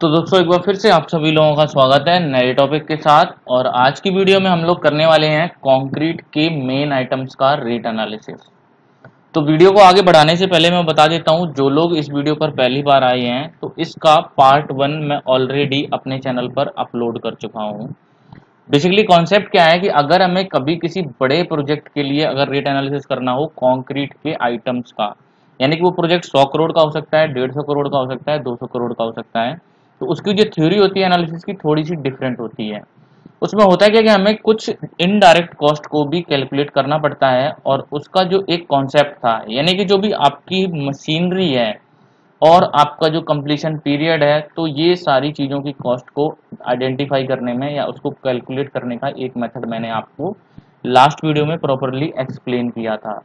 तो दोस्तों एक बार फिर से आप सभी लोगों का स्वागत है नए टॉपिक के साथ। और आज की वीडियो में हम लोग करने वाले हैं कंक्रीट के मेन आइटम्स का रेट एनालिसिस। तो वीडियो को आगे बढ़ाने से पहले मैं बता देता हूं, जो लोग इस वीडियो पर पहली बार आए हैं तो इसका पार्ट 1 मैं ऑलरेडी अपने चैनल पर अपलोड कर चुका हूं। बेसिकली कॉन्सेप्ट क्या है कि अगर हमें कभी किसी बड़े प्रोजेक्ट के लिए अगर रेट एनालिसिस करना हो कंक्रीट के आइटम्स का, यानी कि वो प्रोजेक्ट 100 करोड़ का हो सकता है, 150 करोड़ का हो सकता है, 200 करोड़ का हो सकता है, तो उसकी जो थ्योरी होती है एनालिसिस की थोड़ी सी डिफरेंट होती है। उसमें होता है क्या कि हमें कुछ इनडायरेक्ट कॉस्ट को भी कैलकुलेट करना पड़ता है, और उसका जो एक कॉन्सेप्ट था, यानी कि जो भी आपकी मशीनरी है और आपका जो कंप्लीशन पीरियड है, तो ये सारी चीज़ों की कॉस्ट को आइडेंटिफाई करने में या उसको कैलकुलेट करने का एक मेथड मैंने आपको लास्ट वीडियो में प्रॉपरली एक्सप्लेन किया था।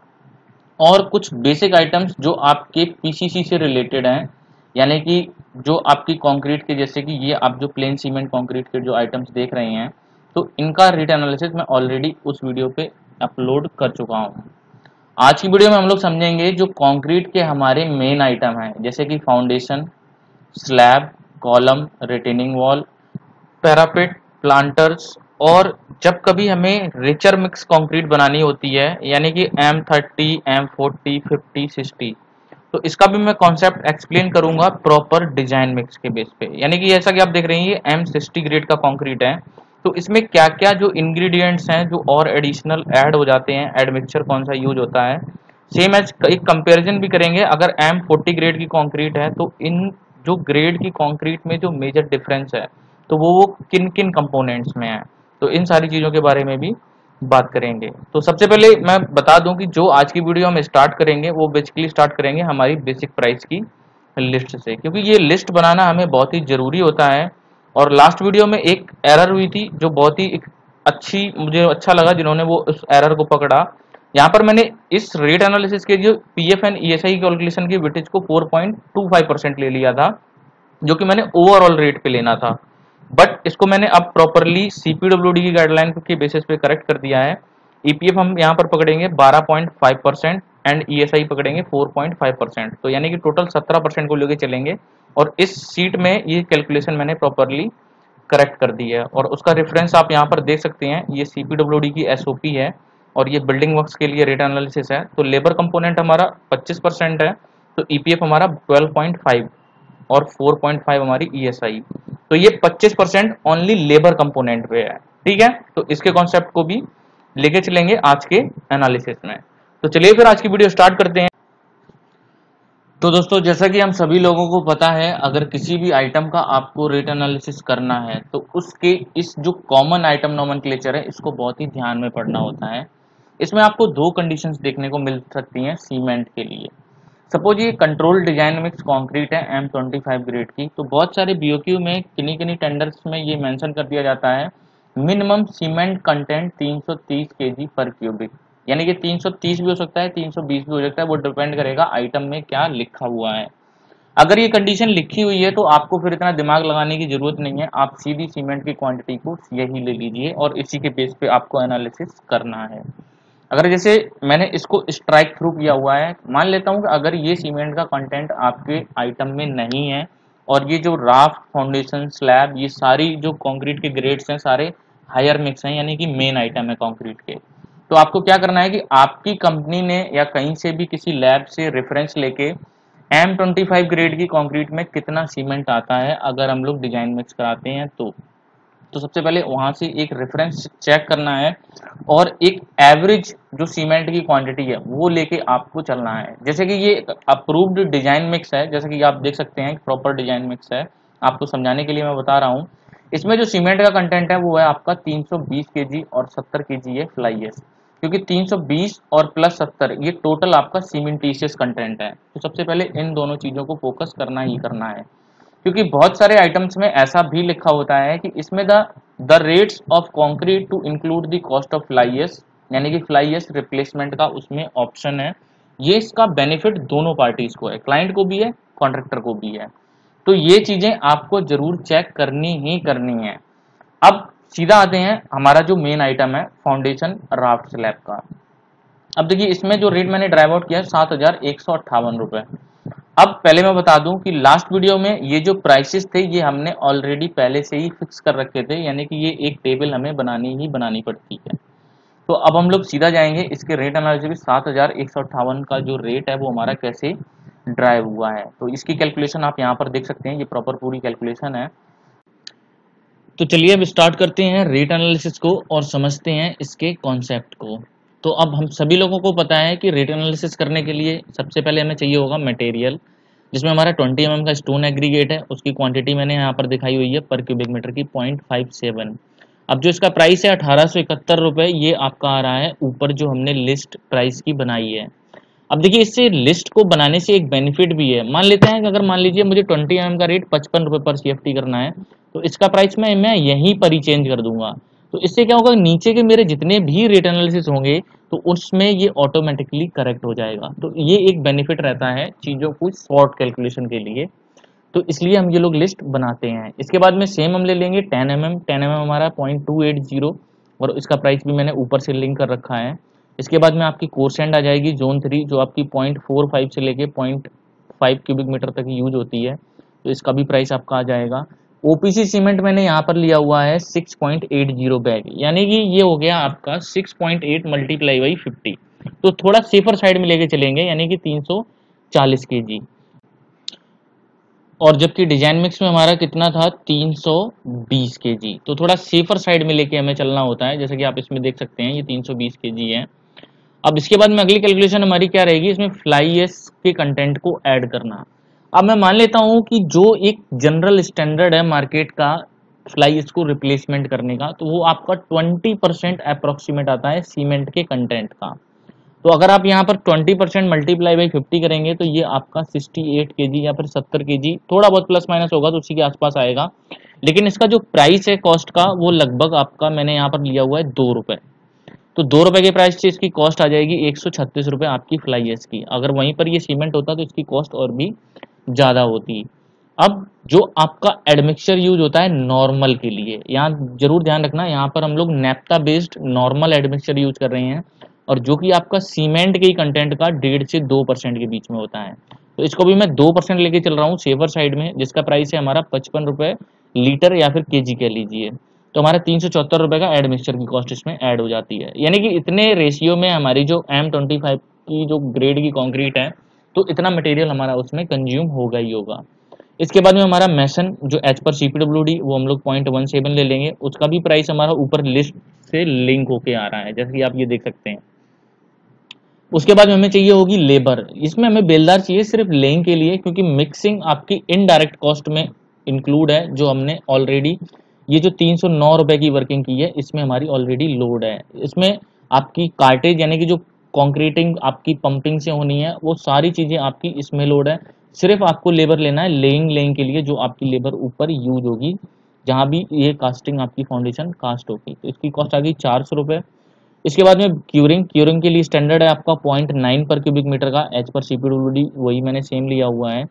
और कुछ बेसिक आइटम्स जो आपके पीसीसी से रिलेटेड हैं, यानी कि जो आपकी कंक्रीट के, जैसे कि ये आप जो प्लेन सीमेंट कंक्रीट के जो आइटम्स देख रहे हैं, तो इनका रेट एनालिसिस मैं ऑलरेडी उस वीडियो पे अपलोड कर चुका हूँ। आज की वीडियो में हम लोग समझेंगे जो कंक्रीट के हमारे मेन आइटम हैं, जैसे कि foundation, slab, column, retaining wall, parapet, planters, और जब कभी हमें रिचर मिक्स कंक्रीट बनानी होती है, यानी कि M30, M40, 50, 60, तो इसका भी मैं कॉन्सेप्ट एक्सप्लेन करूंगा प्रॉपर डिजाइन मिक्स के बेस पे। यानी कि जैसा कि आप देख रहे हैं ये M60 ग्रेड का कंक्रीट है, तो इसमें क्या क्या जो इंग्रेडिएंट्स हैं जो और एडिशनल ऐड हो जाते हैं, एड मिक्सचर कौन सा यूज होता है, सेम एज एक कंपैरिजन भी करेंगे। अगर M40 ग्रेड की कंक्रीट है तो इन जो ग्रेड की कंक्रीट में जो मेजर डिफरेंस है, तो वो किन किन कंपोनेंट्स में है, तो इन सारी चीज़ों के बारे में भी बात करेंगे। तो सबसे पहले मैं बता दूं कि जो आज की वीडियो हम स्टार्ट करेंगे वो बेसिकली स्टार्ट करेंगे हमारी बेसिक प्राइस की लिस्ट से, क्योंकि ये लिस्ट बनाना हमें बहुत ही ज़रूरी होता है। और लास्ट वीडियो में एक एरर हुई थी जो बहुत ही अच्छी, मुझे अच्छा लगा जिन्होंने वो उस एरर को पकड़ा। यहाँ पर मैंने इस रेट एनालिसिस के जो पीएफ एंड ईएसआई कैलकुलेशन की वेटेज को 4.25% ले लिया था, जो कि मैंने ओवरऑल रेट पे लेना था। बट इसको मैंने अब प्रॉपरली सीपीडब्ल्यूडी की गाइडलाइन के बेसिस पे करेक्ट कर दिया है। ईपीएफ हम यहाँ पर पकड़ेंगे 12.5% एंड ईएसआई पकड़ेंगे 4.5%, तो यानी कि टोटल 17% को लेके चलेंगे। और इस सीट में ये कैलकुलेशन मैंने प्रॉपरली करेक्ट कर दी है, और उसका रेफरेंस आप यहाँ पर देख सकते हैं। ये सीपीडब्ल्यूडी की एसओपी है और ये बिल्डिंग वर्क्स के लिए रेट एनालिसिस है। तो लेबर कंपोनेंट हमारा 25% है, तो ईपीएफ हमारा 12.5 और 4.5 हमारी ईएसआई, तो ये 25% ओनली लेबर कंपोनेंट पे है। ठीक है, तो इसके कॉन्सेप्ट को भी लेके चलेंगे आज के एनालिसिस में। तो चलिए फिर आज की वीडियो स्टार्ट करते हैं। तो दोस्तों जैसा कि हम सभी लोगों को पता है, अगर किसी भी आइटम का आपको रेट एनालिसिस करना है तो उसके इस जो कॉमन आइटम नोमेनक्लेचर है इसको बहुत ही ध्यान में पढ़ना होता है। इसमें आपको दो कंडीशंस देखने को मिल सकती हैं सीमेंट के लिए। सपोज ये कंट्रोल डिजाइन मिक्स कंक्रीट है M25 ग्रेड की, तो बहुत सारे बीओक्यू में किन्हीं किन्हीं टेंडर्स में ये मेंशन कर दिया जाता है मिनिमम सीमेंट कंटेंट 330 केजी पर क्यूबिक, यानी कि 330 भी हो सकता है, 320 भी हो सकता है, वो डिपेंड करेगा आइटम में क्या लिखा हुआ है। अगर ये कंडीशन लिखी हुई है तो आपको फिर इतना दिमाग लगाने की जरूरत नहीं है, आप सीधी सीमेंट की क्वांटिटी को यही ले लीजिए और इसी के बेस पे आपको एनालिसिस करना है। अगर जैसे मैंने इसको स्ट्राइक थ्रू किया हुआ है, मान लेता हूं कि अगर ये सीमेंट का कंटेंट आपके आइटम में नहीं है और ये जो राफ्ट, फाउंडेशन, स्लैब, ये सारी जो कंक्रीट के ग्रेड्स हैं सारे हायर मिक्स हैं, यानी कि मेन आइटम है कंक्रीट के, तो आपको क्या करना है कि आपकी कंपनी ने या कहीं से भी किसी लैब से रेफरेंस लेके M25 ग्रेड की कंक्रीट में कितना सीमेंट आता है अगर हम लोग डिजाइन मिक्स कराते हैं तो सबसे पहले वहां से एक रेफरेंस चेक करना है और एक एवरेज जो सीमेंट की क्वांटिटी है वो लेके आपको चलना है। जैसे कि ये अप्रूव्ड डिजाइन मिक्स है, जैसे कि आप देख सकते हैं प्रॉपर डिजाइन मिक्स है, आपको समझाने के लिए मैं बता रहा हूँ। इसमें जो सीमेंट का कंटेंट है वो है आपका 320 केजी और 70 केजी है फ्लाई एश, क्योंकि 320 और प्लस 70 ये टोटल आपका सीमेंटीशियस कंटेंट है। तो सबसे पहले इन दोनों चीज़ों को फोकस करना ही करना है, क्योंकि बहुत सारे आइटम्स में ऐसा भी लिखा होता है कि इसमें the rates of concrete to include the cost of fly ash, यानी कि फ्लाई एश रिप्लेसमेंट का उसमें ऑप्शन है। ये इसका बेनिफिट दोनों पार्टीज को है, क्लाइंट को भी है, कॉन्ट्रैक्टर को भी है। तो ये चीजें आपको जरूर चेक करनी ही करनी है। अब सीधा आते हैं हमारा जो मेन आइटम है फाउंडेशन राफ्ट स्लैब का। अब देखिए इसमें जो रेट मैंने ड्राइव आउट किया है 7,158 रुपये। अब पहले मैं बता दूं कि लास्ट वीडियो में ये जो प्राइसेस थे ये हमने ऑलरेडी पहले से ही फिक्स कर रखे थे, यानी कि ये एक टेबल हमें बनानी पड़ती है। तो अब हम लोग सीधा जाएंगे इसके रेट एनालिसिस। 7158 का जो रेट है वो हमारा कैसे ड्राइव हुआ है, तो इसकी कैलकुलेशन आप यहाँ पर देख सकते हैं, ये प्रॉपर पूरी कैलकुलेशन है। तो चलिए अब स्टार्ट करते हैं रेट एनालिसिस को और समझते हैं इसके कॉन्सेप्ट को। तो अब हम सभी लोगों को पता है कि रेट एनालिसिस करने के लिए सबसे पहले हमें चाहिए होगा मटेरियल, जिसमें हमारा 20 mm का स्टोन एग्रीगेट है। उसकी क्वांटिटी मैंने यहाँ पर दिखाई हुई है पर क्यूबिक मीटर की 0.57। अब जो इसका प्राइस है 1871 रुपये, ये आपका आ रहा है ऊपर जो हमने लिस्ट प्राइस की बनाई है। अब देखिए इससे लिस्ट को बनाने से एक बेनिफिट भी है। मान लेते हैं कि अगर मान लीजिए मुझे 20 mm का रेट 55 रुपये पर CFT करना है, तो इसका प्राइस मैं यहीं पर ही चेंज कर दूंगा। तो इससे क्या होगा, नीचे के मेरे जितने भी रेट एनालिसिस होंगे तो उसमें ये ऑटोमेटिकली करेक्ट हो जाएगा। तो ये एक बेनिफिट रहता है चीज़ों को शॉर्ट कैलकुलेशन के लिए, तो इसलिए हम ये लोग लिस्ट बनाते हैं। इसके बाद में सेम हम ले लेंगे 10 mm। 10 mm हमारा 0.280 और इसका प्राइस भी मैंने ऊपर से लिंक कर रखा है। इसके बाद में आपकी कोर्सेंट आ जाएगी जोन 3, जो आपकी 0.45 से लेके 0.5 क्यूबिक मीटर तक यूज होती है, तो इसका भी प्राइस आपका आ जाएगा। OPC सीमेंट मैंने यहाँ पर लिया हुआ है 6.80 बैग, यानी कि ये हो गया आपका 6.8 मल्टीप्लाई बाई 50, तो थोड़ा सेफर साइड में लेके चलेंगे, यानी कि 340 kg। और जबकि डिजाइन मिक्स में हमारा कितना था 320 kg, तो थोड़ा सेफर साइड में लेके हमें चलना होता है, जैसे कि आप इसमें देख सकते हैं ये 320 kg है। अब इसके बाद में अगली कैलकुलेशन हमारी क्या रहेगी, इसमें फ्लाई एश के कंटेंट को ऐड करना। अब मैं मान लेता हूं कि जो एक जनरल स्टैंडर्ड है मार्केट का फ्लाई एश को रिप्लेसमेंट करने का, तो वो आपका 20% अप्रोक्सीमेट आता है सीमेंट के कंटेंट का। तो अगर आप यहाँ पर 20% मल्टीप्लाई बाई 50 करेंगे तो ये आपका 68 kg या फिर 70 kg, थोड़ा बहुत प्लस माइनस होगा तो उसी के आसपास आएगा। लेकिन इसका जो प्राइस है कॉस्ट का वो लगभग आपका मैंने यहाँ पर लिया हुआ है 2 रुपये। तो 2 रुपये के प्राइस से इसकी कॉस्ट आ जाएगी 136 रुपये आपकी फ्लाई एश की। अगर वहीं पर ये सीमेंट होता तो इसकी कॉस्ट और भी ज़्यादा होती। अब जो आपका एडमिक्सचर यूज होता है नॉर्मल के लिए, यहाँ जरूर ध्यान रखना, यहाँ पर हम लोग नेप्टा बेस्ड नॉर्मल एडमिक्सचर यूज कर रहे हैं, और जो कि आपका सीमेंट के ही कंटेंट का 1.5 से 2% के बीच में होता है। तो इसको भी मैं 2% लेके चल रहा हूँ सेवर साइड में, जिसका प्राइस है हमारा 55 रुपये लीटर या फिर केजी कह लीजिए। तो हमारा 374 रुपये का एडमिक्सचर की कॉस्ट इसमें ऐड हो जाती है, यानी कि इतने रेशियो में हमारी जो M25 की जो ग्रेड की कॉन्क्रीट है, तो इतना मटेरियल हमारा उसमें कंज्यूम होगा ही होगा। इसके बाद में हमारा मैसन जो एच पर CPWD वो हम लोग 0.17 ले लेंगे, उसका भी प्राइस हमारा ऊपर लिस्ट से लिंक होके आ रहा है, जैसे कि आप ये देख सकते हैं। उसके बाद में हमें चाहिए होगी लेबर। इसमें हमें बेलदार चाहिए सिर्फ लेइंग के लिए, क्योंकि मिक्सिंग आपकी इनडायरेक्ट कॉस्ट में इंक्लूड है, जो हमने ऑलरेडी ये जो 309 रुपये की वर्किंग की है इसमें हमारी ऑलरेडी लोड है। इसमें आपकी कार्टेज यानी कि जो कॉन्क्रीटिंग आपकी पंपिंग से होनी है वो सारी चीज़ें आपकी इसमें लोड है। सिर्फ आपको लेबर लेना है लेइंग के लिए, जो आपकी लेबर ऊपर यूज होगी जहाँ भी ये कास्टिंग आपकी फाउंडेशन कास्ट होगी। तो इसकी कॉस्ट आ गई 400 रुपये। इसके बाद में क्यूरिंग के लिए स्टैंडर्ड है आपका 0.9 पर क्यूबिक मीटर का, एच पर CPWD वही मैंने सेम लिया हुआ है।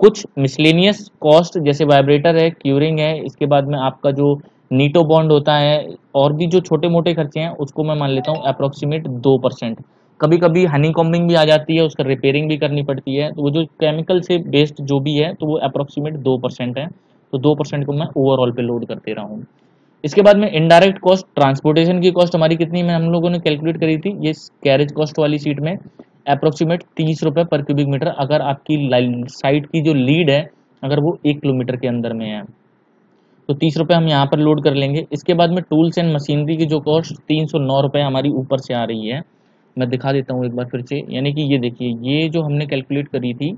कुछ मिसलेनियस कॉस्ट जैसे वाइब्रेटर है, क्यूरिंग है, इसके बाद में आपका जो नीटो बॉन्ड होता है और भी जो छोटे मोटे खर्चे हैं उसको मैं मान लेता हूँ अप्रोक्सीमेट 2%। कभी कभी हनी कॉम्बिंग भी आ जाती है, उसका रिपेयरिंग भी करनी पड़ती है, तो वो जो केमिकल से बेस्ड जो भी है तो वो अप्रोक्सीमेट 2% है। तो 2% को मैं ओवरऑल पे लोड करते रहा हूँ। इसके बाद में इनडायरेक्ट कॉस्ट, ट्रांसपोर्टेशन की कॉस्ट हमारी कितनी में हम लोगों ने कैलकुलेट करी थी, ये कैरेज कॉस्ट वाली सीट में अप्रोक्सीमेट 30 रुपये पर क्यूबिक मीटर, अगर आपकी साइट की जो लीड है अगर वो 1 किलोमीटर के अंदर में है तो 30 रुपये हम यहाँ पर लोड कर लेंगे। इसके बाद में टूल्स एंड मशीनरी की जो कॉस्ट 309 रुपये हमारी ऊपर से आ रही है, मैं दिखा देता हूँ एक बार फिर से, यानी कि ये देखिए ये जो हमने कैलकुलेट करी थी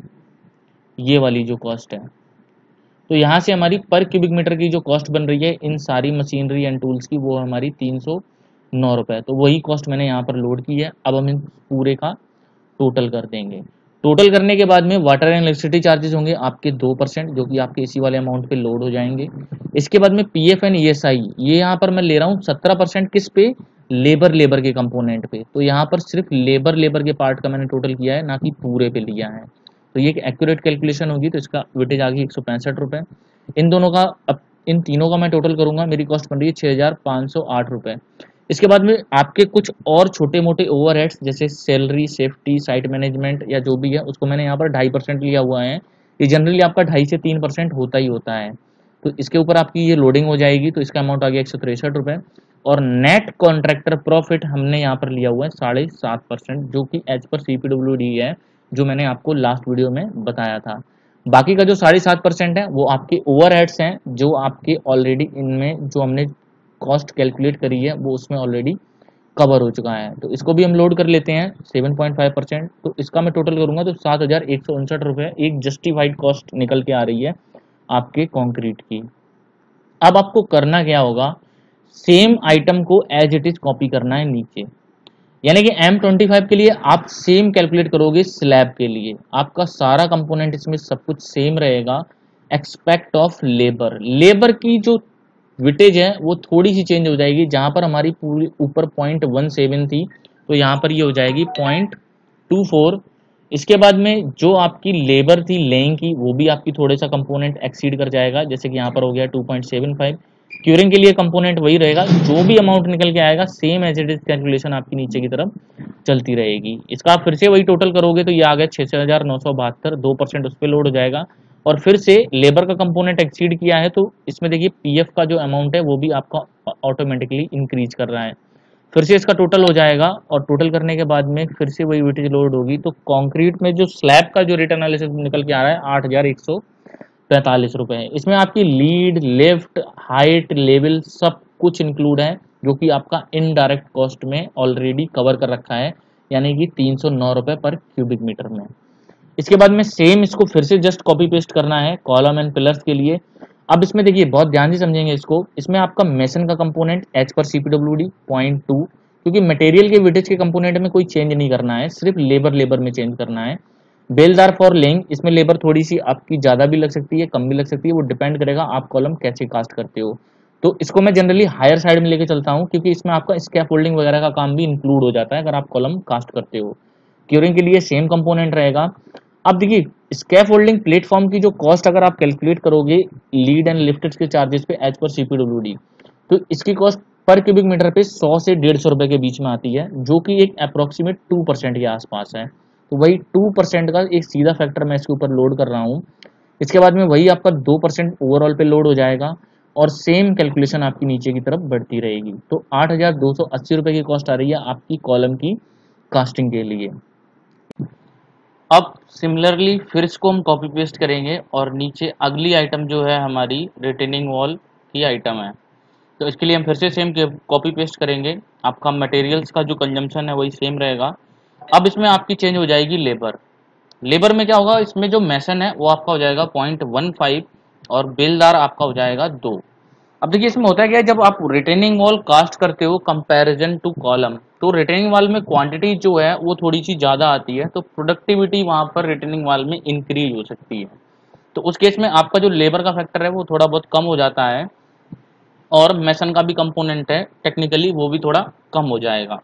ये वाली जो कॉस्ट है, तो यहाँ से हमारी पर क्यूबिक मीटर की जो कॉस्ट बन रही है इन सारी मशीनरी एंड टूल्स की वो हमारी 309 रुपये। तो वही कॉस्ट मैंने यहाँ पर लोड की है। अब हम इन पूरे का टोटल कर देंगे। टोटल करने के बाद में वाटर एंड इलेक्ट्रिसिटी चार्जेस होंगे आपके 2%, जो कि आपके इसी वाले अमाउंट पे लोड हो जाएंगे। इसके बाद में PF एंड ESI, ये यहाँ पर मैं ले रहा हूँ 17%, किस पे, लेबर के कंपोनेंट पे। तो यहाँ पर सिर्फ लेबर के पार्ट का मैंने टोटल किया है, ना कि पूरे पे लिया है। तो ये एक एक्यूरेट कैलकुलेशन होगी, तो इसका वेटेज आ गई 165 रुपये। इन दोनों का इन तीनों का मैं टोटल करूंगा, मेरी कॉस्ट बन रही है 6508 रुपये। इसके बाद में आपके कुछ और छोटे मोटे ओवरहेड्स जैसे सैलरी, सेफ्टी, साइट मैनेजमेंट या जो भी है उसको मैंने यहाँ पर 2.5% लिया हुआ है। ये जनरली आपका 2.5 से 3% होता ही होता है। तो इसके ऊपर आपकी ये लोडिंग हो जाएगी, तो इसका अमाउंट आ गया 163 रुपये। और नेट कॉन्ट्रैक्टर प्रॉफिट हमने यहाँ पर लिया हुआ है 7.5%, जो कि एज पर CPWD है, जो मैंने आपको लास्ट वीडियो में बताया था। बाकी का जो 7.5% है वो आपके ओवरहेड्स हैं, जो आपके ऑलरेडी इनमें जो हमने कॉस्ट कैलकुलेट करी है वो उसमें ऑलरेडी कवर हो चुका है। तो इसको भी हम लोड कर लेते हैं 7.5%। तो इसका मैं टोटल करूंगा तो 7,159 रुपये एक जस्टिफाइड कॉस्ट निकल के आ रही है आपके कंक्रीट की। अब आपको करना क्या होगा, सेम आइटम को एज इट इज कॉपी करना है नीचे। यानी कि M25 के लिए आप सेम कैलकुलेट करोगे स्लैब के लिए, आपका सारा कंपोनेंट इसमें सब कुछ सेम रहेगा एक्सपेक्ट ऑफ लेबर। लेबर की जो विटेज है वो थोड़ी सी चेंज हो जाएगी, जहां पर हमारी पूरी ऊपर 0.17 थी तो यहाँ पर ये हो जाएगी 0.24। इसके बाद में जो आपकी लेबर थी लेइंग की वो भी आपकी थोड़े सा कंपोनेंट एक्सीड कर जाएगा, जैसे कि यहाँ पर हो गया 2.75। क्यूरिंग के लिए कंपोनेंट वही रहेगा, जो भी अमाउंट निकल के आएगा same as it is calculation आपकी नीचे की तरफ चलती रहेगी। इसका आप फिर से वही टोटल करोगे तो ये आ गया 6,972, 2% उस पर लोड हो जाएगा। और फिर से लेबर का कंपोनेंट एक्सीड किया है तो इसमें देखिए पीएफ का जो अमाउंट है वो भी आपका ऑटोमेटिकली इंक्रीज कर रहा है। फिर से इसका टोटल हो जाएगा और टोटल करने के बाद में फिर से वही वेटेज लोड होगी। तो कंक्रीट में जो स्लैब का जो रेट एनालिसिस निकल के आ रहा है 8,145 रुपये है। इसमें आपकी लीड, लिफ्ट, हाइट, लेवल सब कुछ इंक्लूड है, जो कि आपका इनडायरेक्ट कॉस्ट में ऑलरेडी कवर कर रखा है, यानी कि 309 रुपये पर क्यूबिक मीटर में। इसके बाद में सेम इसको फिर से जस्ट कॉपी पेस्ट करना है कॉलम एंड पिलर्स के लिए। अब इसमें देखिए बहुत ध्यान से समझेंगे इसको, इसमें आपका मेसन का कंपोनेंट एज पर CPWD 0.2, क्योंकि मटेरियल के वेटेज के कंपोनेंट में कोई चेंज नहीं करना है, सिर्फ लेबर में चेंज करना है। बेलदार फॉर लेइंग, इसमें लेबर थोड़ी सी आपकी ज़्यादा भी लग सकती है, कम भी लग सकती है, वो डिपेंड करेगा आप कॉलम कैसे कास्ट करते हो। तो इसको मैं जनरली हायर साइड में लेके चलता हूँ, क्योंकि इसमें आपका स्कैफोल्डिंग वगैरह का काम भी इंक्लूड हो जाता है अगर आप कॉलम कास्ट करते हो। क्यूरिंग के लिए सेम कंपोनेंट रहेगा। अब देखिए स्कैफोल्डिंग प्लेटफॉर्म की जो कॉस्ट अगर आप कैलकुलेट करोगे लीड एंड लिफ्टेड के चार्जेस पे एज पर CPWD, तो इसकी कॉस्ट पर क्यूबिक मीटर पे 100 से 150 रुपए के बीच में आती है, जो कि एक अप्रोक्सीमेट 2% के आसपास है। तो वही 2% का एक सीधा फैक्टर मैं इसके ऊपर लोड कर रहा हूँ। इसके बाद में वही आपका 2% ओवरऑल पे लोड हो जाएगा और सेम कैलकुलेशन आपकी नीचे की तरफ बढ़ती रहेगी। तो 8,280 रुपये की कॉस्ट आ रही है आपकी कॉलम की कास्टिंग के लिए। अब सिमिलरली फिर इसको हम कॉपी पेस्ट करेंगे और नीचे अगली आइटम जो है हमारी रिटेनिंग वॉल की आइटम है, तो इसके लिए हम फिर से सेम कॉपी पेस्ट करेंगे। आपका मटेरियल्स का जो कंजम्पशन है वही सेम रहेगा। अब इसमें आपकी चेंज हो जाएगी लेबर। लेबर में क्या होगा, इसमें जो मेसन है वो आपका हो जाएगा 0.15 और बेलदार आपका हो जाएगा 2। अब देखिए इसमें होता है क्या, जब आप रिटेनिंग वॉल कास्ट करते हो कंपैरिजन टू कॉलम, तो रिटेनिंग वॉल में क्वांटिटी जो है वो थोड़ी सी ज़्यादा आती है, तो प्रोडक्टिविटी वहाँ पर रिटेनिंग वॉल में इंक्रीज हो सकती है। तो उस केस में आपका जो लेबर का फैक्टर है वो थोड़ा बहुत कम हो जाता है और मेसन का भी कंपोनेंट है टेक्निकली वो भी थोड़ा कम हो जाएगा।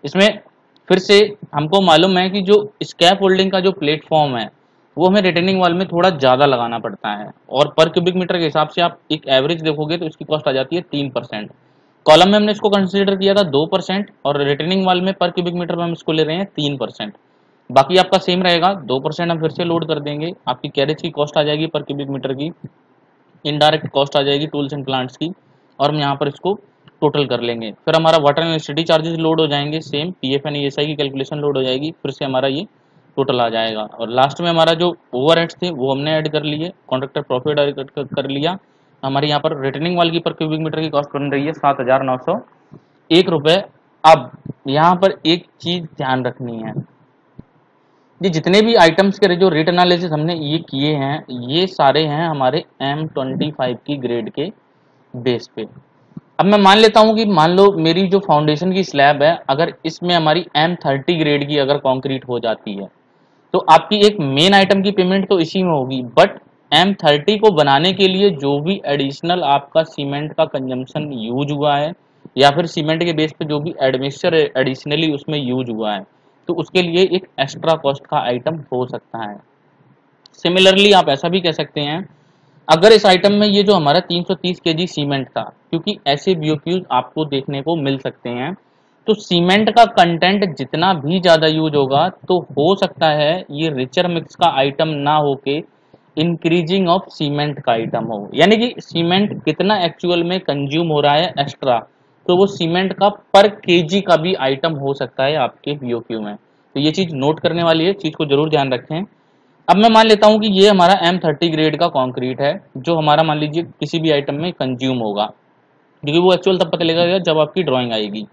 इसमें फिर से हमको मालूम है कि जो स्कैप होल्डिंग का जो प्लेटफॉर्म है वो हमें रिटेनिंग वॉल में थोड़ा ज़्यादा लगाना पड़ता है, और पर क्यूबिक मीटर के हिसाब से आप एक एवरेज देखोगे तो इसकी कॉस्ट आ जाती है 3%। कॉलम में हमने इसको कंसिडर किया था 2% और रिटेनिंग वॉल में पर क्यूबिक मीटर में हम इसको ले रहे हैं 3%। बाकी आपका सेम रहेगा, 2% हम फिर से लोड कर देंगे। आपकी कैरेज की कॉस्ट आ जाएगी पर क्यूबिक मीटर की, इनडायरेक्ट कॉस्ट आ जाएगी टूल्स एंड प्लांट्स की, और हम यहाँ पर इसको टोटल कर लेंगे। फिर हमारा water and city charges load हो जाएंगे, सेम PF एंड ESI की कैलकुलेशन लोड हो जाएगी, फिर से हमारा ये टोटल आ जाएगा। और लास्ट में हमारा जो ओवरहेड्स थे वो हमने ऐड कर लिए, कॉन्ट्रैक्टर प्रॉफिट ऐड कर लिया। हमारे यहाँ पर रिटर्निंग वाल की पर क्यूबिक मीटर की कॉस्ट बन रही है 7,901 रुपये। अब यहाँ पर एक चीज़ ध्यान रखनी है, ये जितने भी आइटम्स के जो रेट एनालिसिस हमने ये किए हैं ये सारे हैं हमारे M25 की ग्रेड के बेस पे। अब मैं मान लेता हूँ कि मान लो मेरी जो फाउंडेशन की स्लैब है अगर इसमें हमारी M30 ग्रेड की अगर कंक्रीट हो जाती है तो आपकी एक मेन आइटम की पेमेंट तो इसी में होगी, बट M30 को बनाने के लिए जो भी एडिशनल आपका सीमेंट का कंजम्पशन यूज हुआ है या फिर सीमेंट के बेस पे जो भी एडमिक्सचर एडिशनली उसमें यूज हुआ है तो उसके लिए एक एक्स्ट्रा कॉस्ट का आइटम हो सकता है। सिमिलरली आप ऐसा भी कह सकते हैं अगर इस आइटम में ये जो हमारा 330 केजी सीमेंट था, क्योंकि ऐसे बीओक्यूज आपको देखने को मिल सकते हैं, तो सीमेंट का कंटेंट जितना भी ज़्यादा यूज होगा तो हो सकता है ये रिचर मिक्स का आइटम ना होके इंक्रीजिंग ऑफ सीमेंट का आइटम हो, यानी कि सीमेंट कितना एक्चुअल में कंज्यूम हो रहा है एक्स्ट्रा, तो वो सीमेंट का पर केजी का भी आइटम हो सकता है आपके बीओक्यू में। तो ये चीज़ नोट करने वाली है, चीज़ को जरूर ध्यान रखें। अब मैं मान लेता हूं कि ये हमारा M30 ग्रेड का कंक्रीट है, जो हमारा मान लीजिए किसी भी आइटम में कंज्यूम होगा, क्योंकि वो एक्चुअल तब पता लगेगा जब आपकी ड्राइंग आएगी।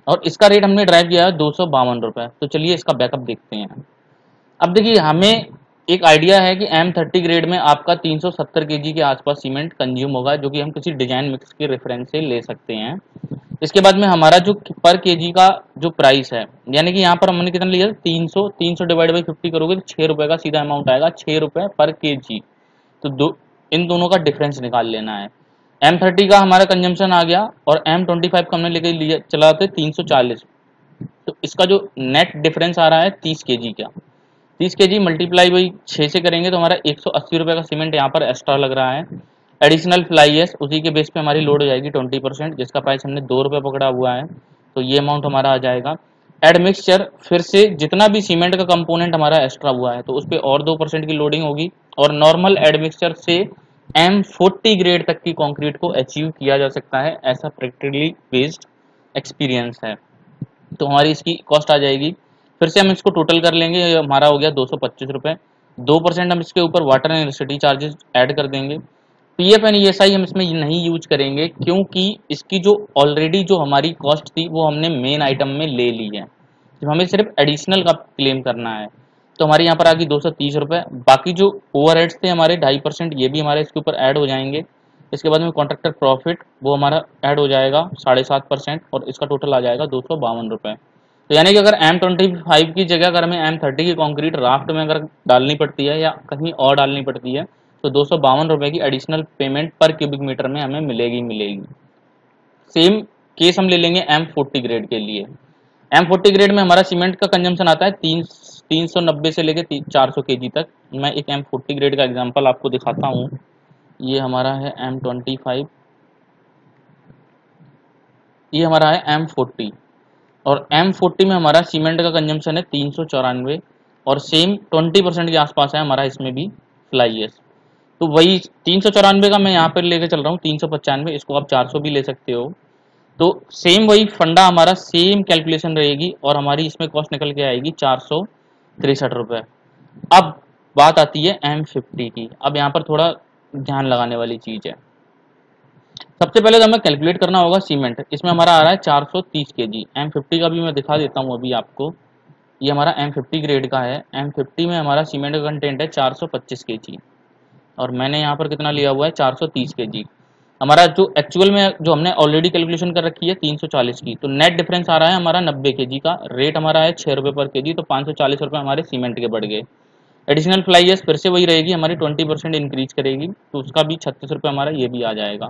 और इसका रेट हमने ड्राइव किया है 252 रुपये। तो चलिए इसका बैकअप देखते हैं। अब देखिए हमें एक आइडिया है कि M30 ग्रेड में आपका 370 केजी के आसपास सीमेंट कंज्यूम होगा, जो कि हम किसी डिजाइन मिक्स के रेफरेंस से ले सकते हैं। इसके बाद में हमारा जो पर केजी का जो प्राइस है, यानी कि यहाँ पर हमने कितना लिया, 300 डिवाइड बाई 50 करोगे तो 6 रुपये का सीधा अमाउंट आएगा, 6 रुपये पर केजी। तो इन दोनों का डिफरेंस निकाल लेना है। M30 का हमारा कंजम्पशन आ गया और M25 का हमने लेके लिया चला थे 340। तो इसका जो नेट डिफरेंस आ रहा है 30 केजी का। 30 केजी मल्टीप्लाई बाई 6 से करेंगे तो हमारा 180 रुपये का सीमेंट यहाँ पर एक्स्ट्रा लग रहा है। एडिशनल फ्लाई एस उसी के बेस पे हमारी लोड हो जाएगी 20%, जिसका प्राइस हमने 2 रुपये पकड़ा हुआ है, तो ये अमाउंट हमारा आ जाएगा। एड मिक्सचर, फिर से जितना भी सीमेंट का कंपोनेंट हमारा एक्स्ट्रा हुआ है तो उस पर और 2% की लोडिंग होगी, और नॉर्मल एड मिक्सचर से M40 ग्रेड तक की कंक्रीट को अचीव किया जा सकता है, ऐसा प्रैक्टिकली बेस्ड एक्सपीरियंस है। तो हमारी इसकी कॉस्ट आ जाएगी, फिर से हम इसको टोटल कर लेंगे, ये हमारा हो गया 225 रुपये। 2% हम इसके ऊपर water and electricity charges add कर देंगे। पीएफ एंड ईएसआई हम इसमें नहीं यूज करेंगे, क्योंकि इसकी जो ऑलरेडी जो हमारी कॉस्ट थी वो हमने मेन आइटम में ले ली है, तो हमें सिर्फ एडिशनल का क्लेम करना है। तो हमारे यहाँ पर आ गई 230 रुपये। बाकी जो ओवरहेड्स थे हमारे 2.5%, ये भी हमारे इसके ऊपर ऐड हो जाएंगे। इसके बाद में कॉन्ट्रैक्टर प्रॉफिट वो हमारा ऐड हो जाएगा 7.5%, और इसका टोटल आ जाएगा 252 रुपये। तो यानी कि अगर M25 की जगह अगर हमें M30 की कंक्रीट राफ्ट में अगर डालनी पड़ती है या कहीं और डालनी पड़ती है, तो 252 रुपये की एडिशनल पेमेंट पर क्यूबिक मीटर में हमें मिलेगी। सेम केस हम ले लेंगे M40 ग्रेड के लिए। M40 ग्रेड में हमारा सीमेंट का कंजम्पशन आता है 390 से लेकर 400 केजी तक। मैं एक M40 ग्रेड का एग्जांपल आपको दिखाता हूँ। ये हमारा है M25, ये हमारा है M40, और M40 में हमारा सीमेंट का कंजम्पशन है 394, और सेम 20% के आसपास है हमारा इसमें भी फ्लाई एस। तो वही 394 का मैं यहाँ पर लेके चल रहा हूँ 395, इसको आप 400 भी ले सकते हो। तो सेम वही फंडा हमारा सेम कैलकुलेशन रहेगी, और हमारी इसमें कॉस्ट निकल के आएगी 463 रुपये। अब बात आती है M50 की। अब यहाँ पर थोड़ा ध्यान लगाने वाली चीज़ है। सबसे पहले तो हमें कैलकुलेट करना होगा सीमेंट। इसमें हमारा आ रहा है 430 केजी। M50 का भी मैं दिखा देता हूँ अभी आपको। ये हमारा M50 ग्रेड का है। M50 में हमारा सीमेंट का कंटेंट है 425 केजी, और मैंने यहाँ पर कितना लिया हुआ है 430 केजी। हमारा जो एक्चुअल में जो हमने ऑलरेडी कैलकुलेशन कर रखी है 340 की, तो नेट डिफरेंस आ रहा है हमारा 90 केजी का। रेट हमारा है 6 रुपये पर केजी, तो 540 रुपये हमारे सीमेंट के बढ़ गए। एडिशनल फ्लाई एस फिर से वही रहेगी हमारी, 20% इंक्रीज करेगी, तो उसका भी 36 रुपये हमारा ये भी आ जाएगा।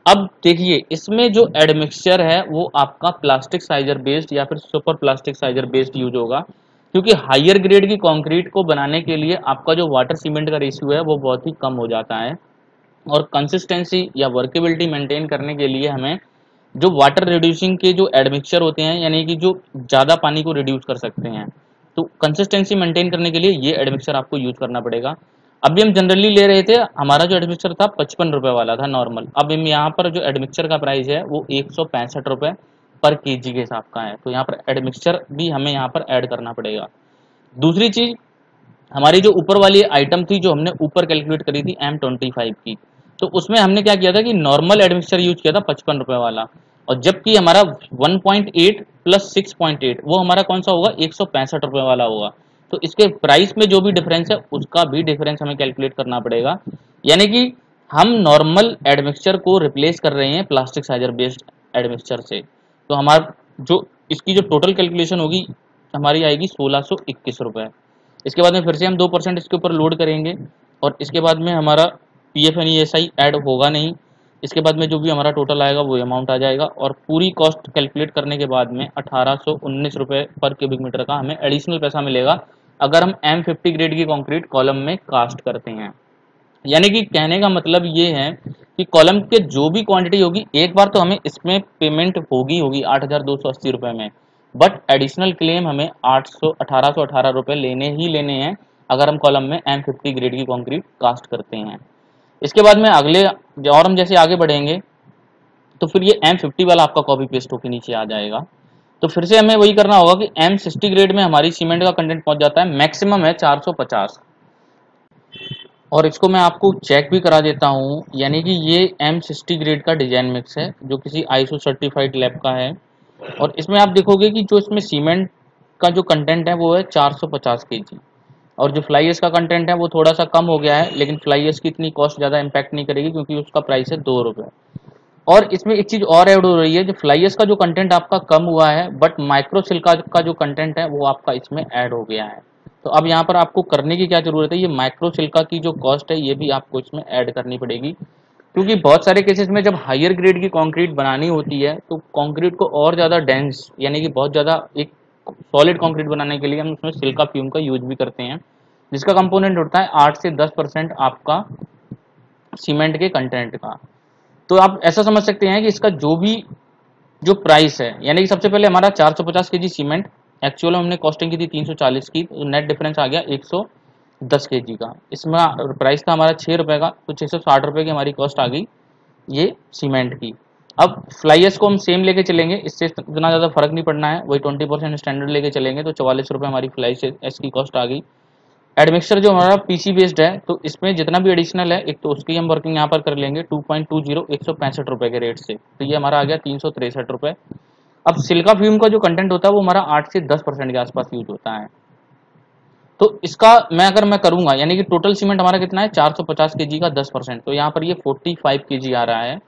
अब देखिए इसमें जो एडमिक्सचर है वो आपका प्लास्टिक साइजर बेस्ड या फिर super plastic scissor based use होगा, क्योंकि हायर ग्रेड की कंक्रीट को बनाने के लिए आपका जो वाटर सीमेंट का रेशियो है वो बहुत ही कम हो जाता है, और कंसिस्टेंसी या वर्केबिलिटी मेंटेन करने के लिए हमें जो वाटर रिड्यूसिंग के जो एडमिक्सचर होते हैं, यानी कि जो ज़्यादा पानी को रिड्यूस कर सकते हैं, तो कंसिस्टेंसी मेंटेन करने के लिए ये एडमिक्सचर आपको यूज करना पड़ेगा। अभी हम जनरली ले रहे थे, हमारा जो एडमिक्सचर था 55 रुपये वाला था नॉर्मल। अब हम यहाँ पर जो एडमिक्सचर का प्राइस है वो 165 रुपये पर केजी के हिसाब का है, तो यहाँ पर एडमिक्सचर भी हमें यहाँ पर ऐड करना पड़ेगा। दूसरी चीज़, हमारी जो ऊपर वाली आइटम थी जो हमने ऊपर कैलकुलेट करी थी M25 की, तो उसमें हमने क्या किया था कि नॉर्मल एडमिक्सचर यूज किया था 55 रुपये वाला, और जबकि हमारा 1.8 प्लस 6.8 वो हमारा कौन सा होगा 165 रुपये वाला होगा। तो इसके प्राइस में जो भी डिफरेंस है उसका भी डिफरेंस हमें कैलकुलेट करना पड़ेगा, यानी कि हम नॉर्मल एडमिक्सचर को रिप्लेस कर रहे हैं प्लास्टिक साइजर बेस्ड एडमिक्सचर से। तो हमारा जो इसकी जो टोटल कैलकुलेशन होगी हमारी आएगी 1621 रुपये। इसके बाद में फिर से हम 2% इसके ऊपर लोड करेंगे, और इसके बाद में हमारा पीएफ एंड ईएसआई ऐड होगा नहीं। इसके बाद में जो भी हमारा टोटल आएगा वो अमाउंट आ जाएगा, और पूरी कॉस्ट कैलकुलेट करने के बाद में 1819 रुपये पर क्यूबिक मीटर का हमें एडिशनल पैसा मिलेगा, अगर हम M50 ग्रेड की कंक्रीट कॉलम में कास्ट करते हैं। यानी कि कहने का मतलब ये है कि कॉलम के जो भी क्वांटिटी होगी एक बार तो हमें इसमें पेमेंट होगी 8,280 रुपये में, बट एडिशनल क्लेम हमें 1818 रुपये लेने ही लेने हैं अगर हम कॉलम में M50 ग्रेड की कंक्रीट कास्ट करते हैं। इसके बाद में अगले और हम जैसे आगे बढ़ेंगे तो फिर ये M50 वाला आपका कॉपी पेस्ट होकर नीचे आ जाएगा। तो फिर से हमें वही करना होगा कि M60 ग्रेड में हमारी सीमेंट का कंटेंट पहुंच जाता है, मैक्सिमम है 450, और इसको मैं आपको चेक भी करा देता हूँ। यानी कि ये M60 ग्रेड का डिजाइन मिक्स है जो किसी ISO सर्टिफाइड लैब का है, और इसमें आप देखोगे कि जो इसमें सीमेंट का जो कंटेंट है वो है 450 kg, और जो फ्लाई एश का कंटेंट है वो थोड़ा सा कम हो गया है, लेकिन फ्लाई एश की इतनी कॉस्ट ज़्यादा इम्पैक्ट नहीं करेगी क्योंकि उसका प्राइस है 2 रुपये। और इसमें एक चीज़ और ऐड हो रही है, जो फ्लाई एश का जो कंटेंट आपका कम हुआ है, बट माइक्रो सिल्का का जो कंटेंट है वो आपका इसमें ऐड हो गया है। तो अब यहाँ पर आपको करने की क्या जरूरत है, ये माइक्रो सिल्का की जो कॉस्ट है ये भी आपको इसमें ऐड करनी पड़ेगी, क्योंकि बहुत सारे केसेस में जब हायर ग्रेड की कंक्रीट बनानी होती है तो कंक्रीट को और ज़्यादा डेंस यानी कि बहुत ज़्यादा एक सॉलिड कंक्रीट बनाने के लिए हम उसमें सिल्का फ्यूम का यूज भी करते हैं, जिसका कंपोनेंट होता है 8 से 10% आपका सीमेंट के कंटेंट का। तो आप ऐसा समझ सकते हैं कि इसका जो प्राइस है, यानी कि सबसे पहले हमारा 450 केजी सीमेंट, एक्चुअल में हमने कॉस्टिंग की थी 340 की, तो नेट डिफरेंस आ गया 110 केजी का। इसमें प्राइस था हमारा 6 रुपये का, तो 660 रुपये की हमारी कॉस्ट आ गई ये सीमेंट की। अब फ्लाई एश को हम सेम लेके चलेंगे, इससे इतना ज़्यादा फर्क नहीं पड़ना है, वही 20% स्टैंडर्ड लेके चलेंगे तो 44 रुपये हमारी फ्लाई एश की कॉस्ट आ गई। एडमिक्सचर जो हमारा पीसी बेस्ड है तो इसमें जितना भी एडिशनल है एक तो उसकी हम वर्किंग यहाँ पर कर लेंगे 2.20 165 रुपये के रेट से, तो ये हमारा आ गया 363 रुपये। अब सिल्का फ्यूम का जो कंटेंट होता है वो हमारा 8 से 10% के आसपास यूज होता है। तो इसका अगर मैं करूंगा, यानी कि टोटल सीमेंट हमारा कितना है 450 केजी का 10%, तो यहाँ पर ये 45 केजी आ रहा है,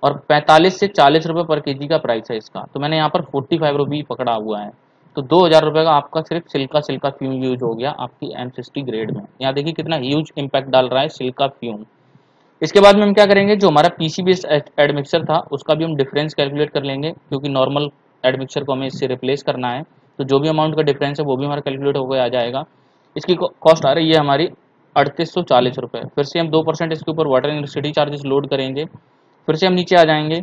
और 45 से 40 रुपये पर केजी का प्राइस है इसका, तो मैंने यहाँ पर 45 रुपये पकड़ा हुआ है। तो 2,000 रुपये का आपका सिर्फ सिल्का फ्यूम यूज हो गया आपकी M60 ग्रेड में। यहाँ देखिए कितना ह्यूज इम्पैक्ट डाल रहा है सिल्का फ्यूम। इसके बाद में हम क्या करेंगे, जो हमारा पीसी बेस्ड एडमिक्सर था उसका भी हम डिफरेंस कैलकुलेट कर लेंगे, क्योंकि नॉर्मल एडमिक्सर को हमें इससे रिप्लेस करना है, तो जो भी अमाउंट का डिफरेंस है वो भी हमारा कैलकुलेट होकर आ जाएगा। इसकी कॉस्ट आ रही है हमारी 3840 रुपये। फिर से हम 2% इसके ऊपर वाटर इलेक्ट्रिसिटी चार्जेस लोड करेंगे, फिर से हम नीचे आ जाएंगे।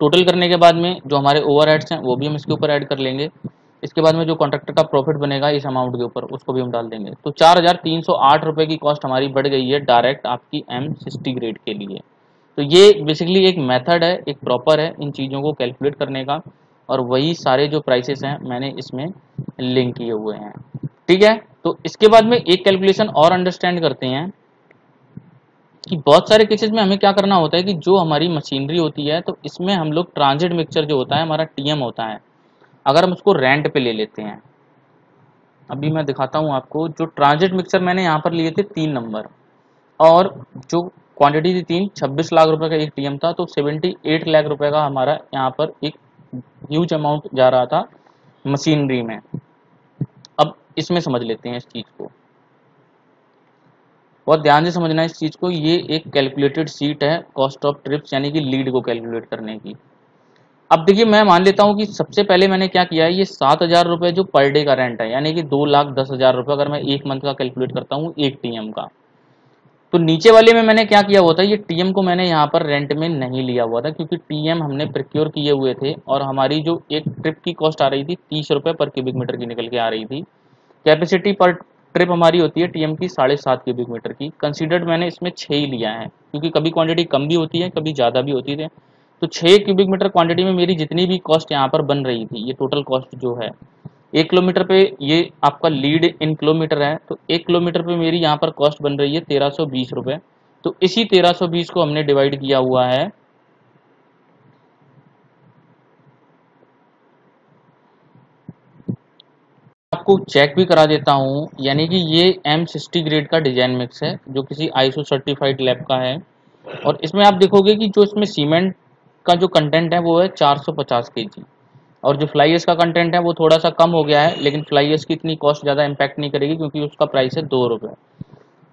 टोटल करने के बाद में जो हमारे ओवरहेड्स हैं वो भी हम इसके ऊपर ऐड कर लेंगे। इसके बाद में जो कॉन्ट्रैक्टर का प्रॉफिट बनेगा इस अमाउंट के ऊपर उसको भी हम डाल देंगे, तो 4,308 रुपये की कॉस्ट हमारी बढ़ गई है डायरेक्ट आपकी M60 ग्रेड के लिए। तो ये बेसिकली एक मेथड है, एक प्रॉपर है इन चीज़ों को कैलकुलेट करने का, और वही सारे जो प्राइसेस हैं मैंने इसमें लिंक किए हुए हैं। ठीक है, तो इसके बाद में एक कैलकुलेशन और अंडरस्टैंड करते हैं कि बहुत सारे केसेस में हमें क्या करना होता है कि जो हमारी मशीनरी होती है तो इसमें हम लोग ट्रांजिट मिक्सचर जो होता है हमारा TM होता है, अगर हम उसको रेंट पे ले लेते हैं, अभी मैं दिखाता हूँ आपको। जो ट्रांजिट मिक्सचर मैंने यहाँ पर लिए थे 3 नंबर, और जो क्वांटिटी थी 26 लाख रुपए का एक TM था, तो 78 लाख रुपए का हमारा यहाँ पर एक ह्यूज अमाउंट जा रहा था मशीनरी में। अब इसमें समझ लेते हैं इस चीज़ को, बहुत ध्यान से समझना है इस चीज़ को। ये एक कैलकुलेटेड सीट है कॉस्ट ऑफ ट्रिप्स यानी कि लीड को कैलकुलेट करने की। अब देखिए मैं मान लेता हूँ कि सबसे पहले मैंने क्या किया है, ये 7,000 रुपये जो पर डे का रेंट है, यानी कि 2,10,000 रुपये अगर मैं एक मंथ का कैलकुलेट करता हूँ एक TM का, तो नीचे वाले में मैंने क्या किया हुआ था, ये TM को मैंने यहाँ पर रेंट में नहीं लिया हुआ था, क्योंकि TM हमने प्रिक्योर किए हुए थे, और हमारी जो एक ट्रिप की कॉस्ट आ रही थी 30 रुपये पर क्यूबिक मीटर की निकल के आ रही थी। कैपेसिटी पर ट्रिप हमारी होती है TM की 7.5 क्यूबिक मीटर की। कंसीडर्ड मैंने इसमें 6 ही लिया है, क्योंकि कभी क्वांटिटी कम भी होती है कभी ज़्यादा भी होती है। तो 6 क्यूबिक मीटर क्वांटिटी में मेरी जितनी भी कॉस्ट यहाँ पर बन रही थी, ये टोटल कॉस्ट जो है 1 किलोमीटर पे, ये आपका लीड इन किलोमीटर है, तो 1 किलोमीटर पे मेरी यहाँ पर कॉस्ट बन रही है 1320 रुपये। तो इसी 1320 को हमने डिवाइड किया हुआ है आपको चेक भी करा देता हूँ, यानी कि ये M60 ग्रेड का डिजाइन मिक्स है जो किसी ISO सर्टिफाइड लैब का है, और इसमें आप देखोगे कि जो इसमें सीमेंट का जो कंटेंट है वो है 450 केजी, और जो फ्लाई एश का कंटेंट है वो थोड़ा सा कम हो गया है, लेकिन फ्लाई एश की इतनी कॉस्ट ज़्यादा इम्पैक्ट नहीं करेगी क्योंकि उसका प्राइस है 2 रुपये।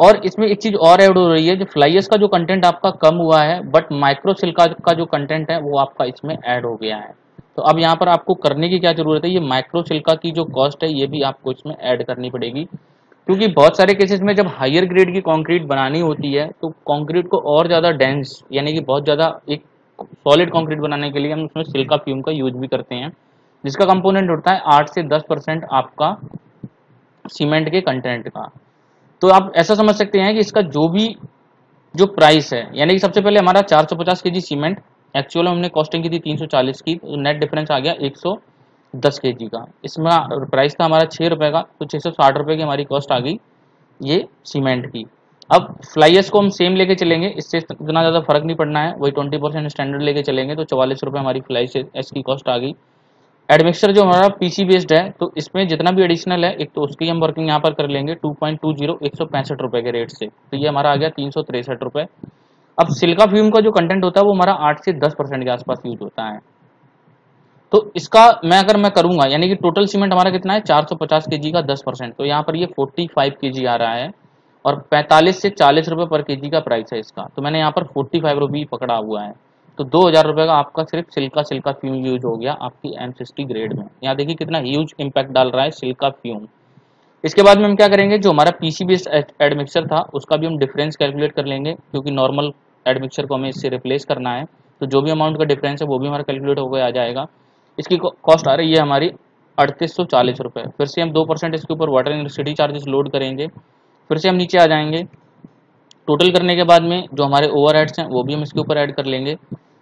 और इसमें एक चीज़ और ऐड हो रही है, जो फ्लाई एश का जो कंटेंट आपका कम हुआ है, बट माइक्रो सिल्का का जो कंटेंट है वो आपका इसमें ऐड हो गया है। तो अब यहाँ पर आपको करने की क्या ज़रूरत है, ये माइक्रो सिल्का की जो कॉस्ट है ये भी आपको इसमें ऐड करनी पड़ेगी, क्योंकि बहुत सारे केसेस में जब हायर ग्रेड की कंक्रीट बनानी होती है तो कंक्रीट को और ज़्यादा डेंस यानी कि बहुत ज़्यादा एक सॉलिड कंक्रीट बनाने के लिए हम उसमें सिलिका फ्यूम का यूज भी करते हैं, जिसका कंपोनेंट होता है 8 से 10% आपका सीमेंट के कंटेंट का। तो आप ऐसा समझ सकते हैं कि इसका जो प्राइस है, यानी कि सबसे पहले हमारा 450 केजी सीमेंट, एक्चुअल में हमने कॉस्टिंग की थी 340 की, तो नेट डिफरेंस आ गया 110 केजी का। इसमें प्राइस था हमारा 6 रुपये का, तो 660 रुपये की हमारी कॉस्ट आ गई ये सीमेंट की। अब फ्लाइएस को हम सेम लेके चलेंगे, इससे इतना ज़्यादा फर्क नहीं पड़ना है, वही 20% स्टैंडर्ड लेके चलेंगे तो 44 रुपये हमारी फ्लाइएस की कॉस्ट आ गई। एडमिक्सचर जो हमारा पीसी बेस्ड है, तो इसमें जितना भी एडिशनल है एक तो उसकी हम वर्किंग यहाँ पर कर लेंगे 2.20 165 रुपये के रेट से, तो ये हमारा आ गया 363 रुपये। अब सिलिका फ्यूम का जो कंटेंट होता है वो हमारा 8 से 10% के आसपास यूज होता है। तो इसका अगर मैं करूंगा, यानी कि टोटल सीमेंट हमारा कितना है 450 केजी का 10%, तो यहाँ पर ये 45 केजी आ रहा है और 45 से 40 रुपये पर केजी का प्राइस है इसका, तो मैंने यहाँ पर 45 रुपये पकड़ा हुआ है। तो 2000 रुपये का आपका सिर्फ सिलिका फ्यूम यूज हो गया आपकी M60 ग्रेड में। यहाँ देखिए कितना ह्यूज इम्पैक्ट डाल रहा है सिलिका फ्यूम। इसके बाद में हम क्या करेंगे, जो हमारा पीसी बेस्ड एडमिक्सर था उसका भी हम डिफरेंस कैलकुलेट कर लेंगे, क्योंकि नॉर्मल एडमिक्सर को हमें इससे रिप्लेस करना है, तो जो भी अमाउंट का डिफरेंस है वो भी हमारा कैलकुलेट होकर आ जाएगा। इसकी कॉस्ट आ रही है हमारी 3840 रुपये। फिर से हम 2% इसके ऊपर वाटर इलेक्ट्रिसिटी चार्जेस लोड करेंगे, फिर से हम नीचे आ जाएंगे। टोटल करने के बाद में जो हमारे ओवरहेड्स हैं वो भी हम इसके ऊपर ऐड कर लेंगे।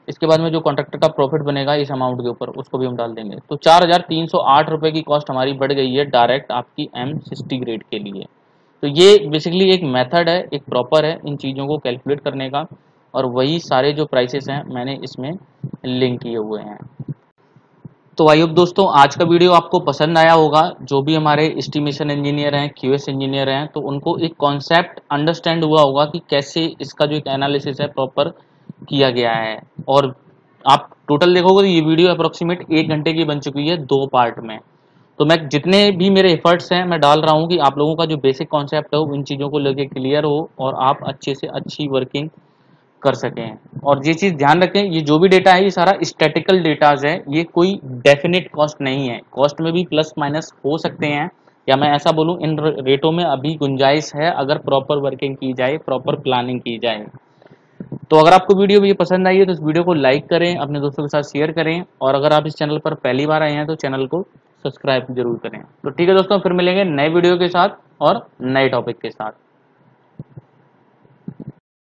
इसके बाद में जो कॉन्ट्रैक्टर का प्रॉफिट बनेगा इस अमाउंट के ऊपर उसको भी हम डाल देंगे, तो 4308 रुपये की कॉस्ट हमारी बढ़ गई है डायरेक्ट आपकी M60 ग्रेड के लिए। तो ये बेसिकली एक मेथड है, एक प्रॉपर है इन चीज़ों को कैलकुलेट करने का, और वही सारे जो प्राइसेस हैं मैंने इसमें लिंक किए हुए हैं। तो आई होप दोस्तों आज का वीडियो आपको पसंद आया होगा। जो भी हमारे एस्टिमेशन इंजीनियर हैं, QS इंजीनियर हैं, तो उनको एक कॉन्सेप्ट अंडरस्टैंड हुआ होगा कि कैसे इसका जो एक एनालिसिस है प्रॉपर किया गया है। और आप टोटल देखोगे तो ये वीडियो अप्रोक्सीमेट 1 घंटे की बन चुकी है 2 पार्ट में। तो मैं जितने भी मेरे एफर्ट्स हैं मैं डाल रहा हूँ कि आप लोगों का जो बेसिक कॉन्सेप्ट है वो इन चीज़ों को लेके क्लियर हो और आप अच्छे से अच्छी वर्किंग कर सकें। और ये चीज़ ध्यान रखें, ये जो भी डेटा है ये सारा स्टैटिकल डेटाज है, ये कोई डेफिनेट कॉस्ट नहीं है। कॉस्ट में भी प्लस माइनस हो सकते हैं, या मैं ऐसा बोलूँ इन रेटों में अभी गुंजाइश है अगर प्रॉपर वर्किंग की जाए, प्रॉपर प्लानिंग की जाए। तो अगर आपको वीडियो ये पसंद आई है तो इस वीडियो को लाइक करें, अपने दोस्तों के साथ शेयर करें, और अगर आप इस चैनल पर पहली बार आए हैं तो चैनल को सब्सक्राइब जरूर करें। तो ठीक है दोस्तों, फिर मिलेंगे नए वीडियो के साथ और नए टॉपिक के साथ।